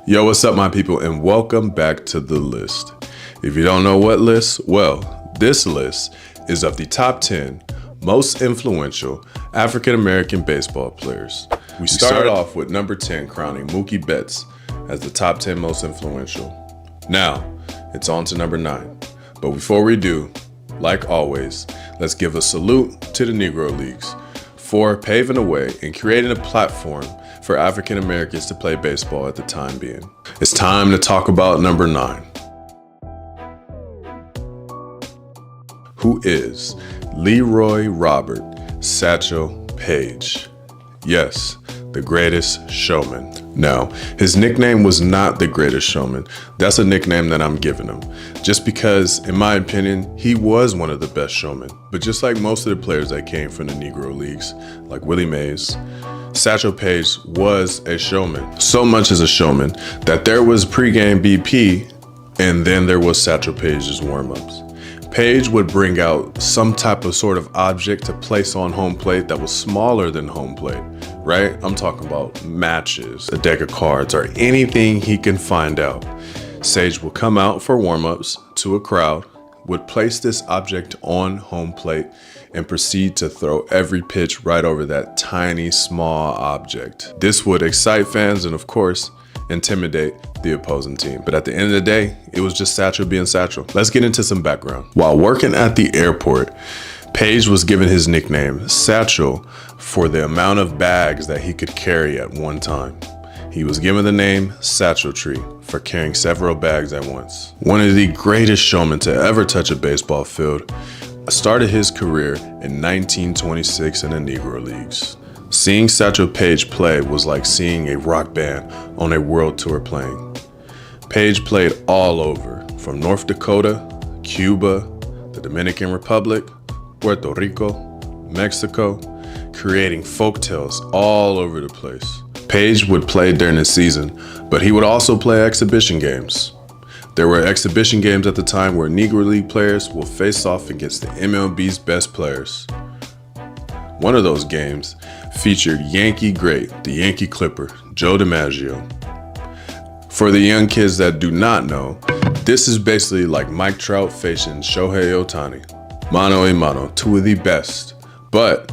Yo, what's up, my people, and welcome back to The List. If you don't know what list, well, this list is of the top 10 most influential African-American baseball players. We started off with number 10, crowning Mookie Betts as the top 10 most influential. Now, it's on to number 9. But before we do, like always, let's give a salute to the Negro Leagues for paving the way and creating a platform for African Americans to play baseball at the time being. It's time to talk about number 9. Who is Leroy Robert Satchel Paige? Yes, the Greatest Showman. No, his nickname was not the Greatest Showman. That's a nickname that I'm giving him, just because, in my opinion, he was one of the best showmen. But just like most of the players that came from the Negro Leagues, like Willie Mays, Satchel Paige was a showman. So much as a showman that there was pregame BP and then there was Satchel Paige's warm-ups. Paige would bring out some type of sort of object to place on home plate that was smaller than home plate, right? I'm talking about matches, a deck of cards, or anything he can find out. Sage will come out for warm-ups to a crowd, would place this object on home plate, and proceed to throw every pitch right over that tiny, small object. This would excite fans and, of course, intimidate the opposing team. But at the end of the day, it was just Satchel being Satchel. Let's get into some background. While working at the airport, Paige was given his nickname Satchel for the amount of bags that he could carry at one time. He was given the name Satchel Tree for carrying several bags at once. One of the greatest showmen to ever touch a baseball field, started his career in 1926 in the Negro Leagues. Seeing Satchel Paige play was like seeing a rock band on a world tour playing. Paige played all over, from North Dakota, Cuba, the Dominican Republic, Puerto Rico, Mexico, creating folktales all over the place. Paige would play during the season, but he would also play exhibition games. There were exhibition games at the time where Negro League players will face off against the MLB's best players. One of those games featured Yankee great, the Yankee Clipper, Joe DiMaggio. For the young kids that do not know, this is basically like Mike Trout facing Shohei Ohtani. Mano a mano, two of the best. But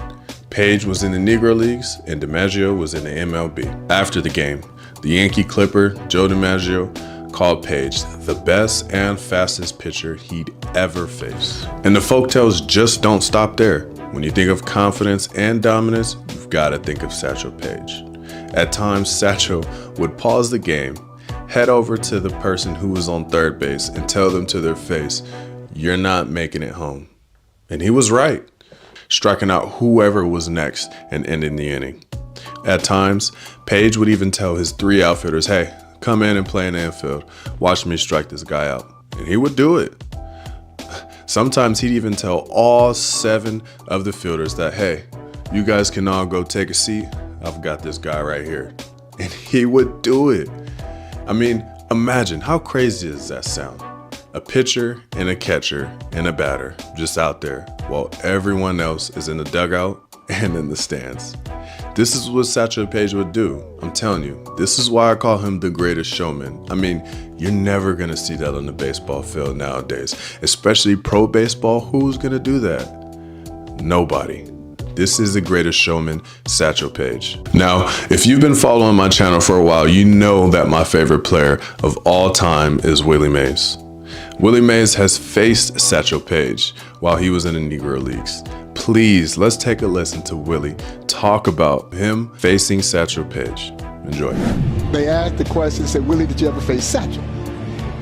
Paige was in the Negro Leagues and DiMaggio was in the MLB. After the game, the Yankee Clipper, Joe DiMaggio, called Paige the best and fastest pitcher he'd ever faced. And the folktales just don't stop there. When you think of confidence and dominance, you've got to think of Satchel Paige. At times, Satchel would pause the game, head over to the person who was on third base and tell them to their face, "You're not making it home." And he was right, striking out whoever was next and ending the inning. At times, Paige would even tell his 3 outfielders, "Hey, come in and play in the infield. Watch me strike this guy out." And he would do it. Sometimes he'd even tell all 7 of the fielders that, "Hey, you guys can all go take a seat. I've got this guy right here." And he would do it. I mean, imagine, how crazy does that sound? A pitcher and a catcher and a batter just out there while everyone else is in the dugout and in the stands. This is what Satchel Paige would do. I'm telling you, this is why I call him the Greatest Showman. I mean, you're never gonna see that on the baseball field nowadays, especially pro baseball. Who's gonna do that? Nobody. This is the Greatest Showman, Satchel Paige. Now, if you've been following my channel for a while, you know that my favorite player of all time is Willie Mays. Willie Mays has faced Satchel Paige while he was in the Negro Leagues. Please, let's take a listen to Willie talk about him facing Satchel Paige. Enjoy. They asked the question, said, "Willie, did you ever face Satchel?"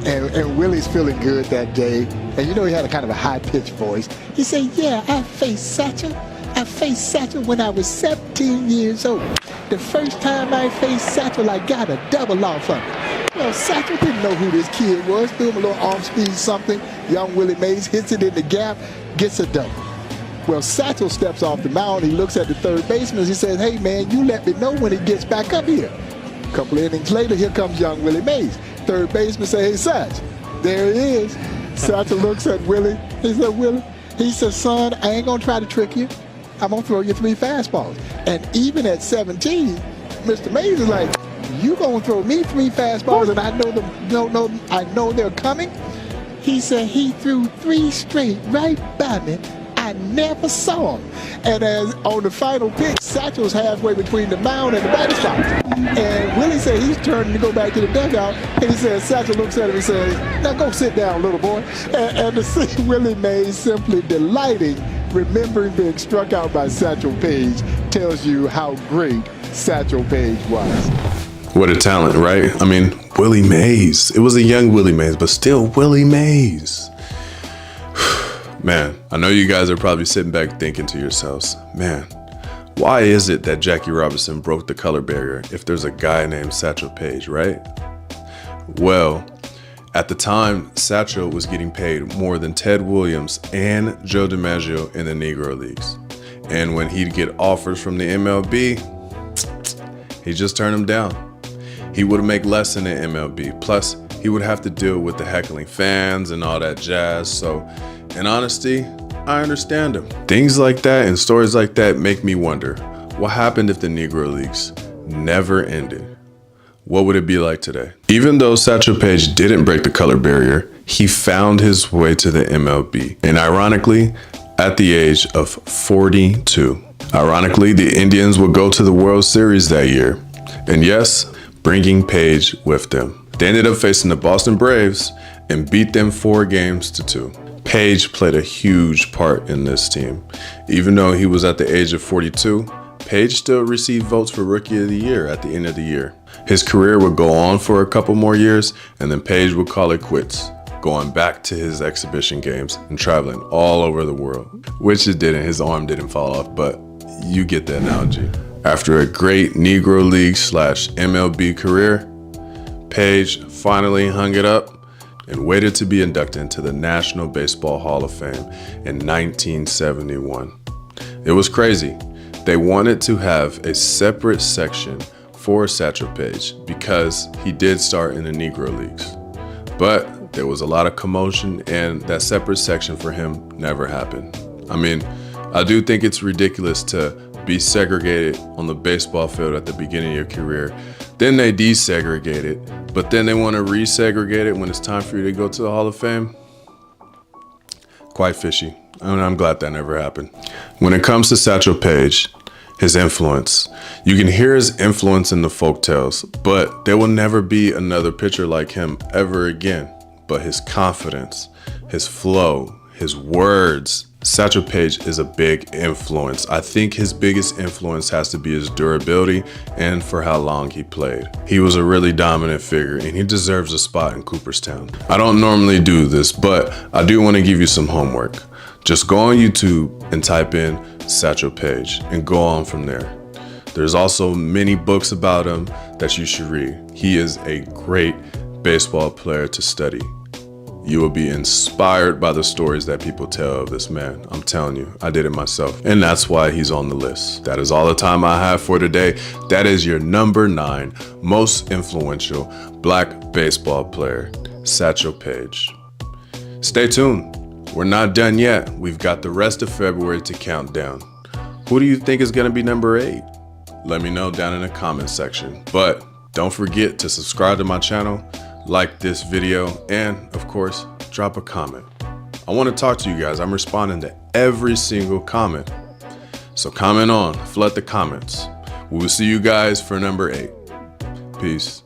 And Willie's feeling good that day. And you know he had a kind of a high-pitched voice. He said, "Yeah, I faced Satchel. I faced Satchel when I was 17 years old. The first time I faced Satchel, I got a double off of it." Well, Satchel didn't know who this kid was. Threw him a little off speed something. Young Willie Mays hits it in the gap, gets a double. Well, Satchel steps off the mound. He looks at the third baseman. He says, "Hey, man, you let me know when he gets back up here." A couple of innings later, here comes young Willie Mays. Third baseman says, "Hey, Satch." There he is. Satchel looks at Willie. He said, "Willie," he says, "Son, I ain't going to try to trick you. I'm going to throw you 3 fastballs." And even at 17, Mr. Mays is like, you gonna throw me 3 fastballs and I know I know they're coming? He said he threw 3 straight right by me. I never saw him. And as on the final pitch, Satchel's halfway between the mound and the batter's box. And Willie said he's turning to go back to the dugout. And he said, Satchel looks at him and says, now go sit down, little boy. And to see Willie Mays simply delighting, remembering being struck out by Satchel Paige, tells you how great Satchel Paige was. What a talent, right? I mean, Willie Mays. It was a young Willie Mays, but still Willie Mays. Man, I know you guys are probably sitting back thinking to yourselves, man, why is it that Jackie Robinson broke the color barrier if there's a guy named Satchel Paige, right? Well, at the time, Satchel was getting paid more than Ted Williams and Joe DiMaggio in the Negro Leagues. And when he'd get offers from the MLB, he just turned them down. He would make less in the MLB. Plus, he would have to deal with the heckling fans and all that jazz. So, in honesty, I understand him. Things like that and stories like that make me wonder, what happened if the Negro Leagues never ended? What would it be like today? Even though Satchel Paige didn't break the color barrier, he found his way to the MLB. And ironically, at the age of 42. Ironically, the Indians would go to the World Series that year. And yes, bringing Paige with them. They ended up facing the Boston Braves and beat them 4-2. Paige played a huge part in this team. Even though he was at the age of 42, Paige still received votes for Rookie of the Year at the end of the year. His career would go on for a couple more years, and then Paige would call it quits, going back to his exhibition games and traveling all over the world. Which it didn't, his arm didn't fall off, but you get the analogy. After a great Negro League / MLB career, Paige finally hung it up and waited to be inducted into the National Baseball Hall of Fame in 1971. It was crazy. They wanted to have a separate section for Satchel Paige because he did start in the Negro Leagues. But there was a lot of commotion and that separate section for him never happened. I mean, I do think it's ridiculous to be segregated on the baseball field at the beginning of your career. Then they desegregate it, but then they want to resegregate it when it's time for you to go to the Hall of Fame. Quite fishy. I mean, I'm glad that never happened. When it comes to Satchel Paige, his influence, you can hear his influence in the folktales, but there will never be another pitcher like him ever again. But his confidence, his flow, his words, Satchel Paige is a big influence. I think his biggest influence has to be his durability and for how long he played. He was a really dominant figure and he deserves a spot in Cooperstown. I don't normally do this, but I do want to give you some homework. Just go on YouTube and type in Satchel Paige and go on from there. There's also many books about him that you should read. He is a great baseball player to study. You will be inspired by the stories that people tell of this man. I'm telling you, I did it myself. And that's why he's on the list. That is all the time I have for today. That is your number 9 most influential black baseball player, Satchel Paige. Stay tuned. We're not done yet. We've got the rest of February to count down. Who do you think is going to be number 8? Let me know down in the comment section. But don't forget to subscribe to my channel, like this video, and of course, drop a comment. I want to talk to you guys. I'm responding to every single comment. So comment on, flood the comments. We will see you guys for number 8. Peace.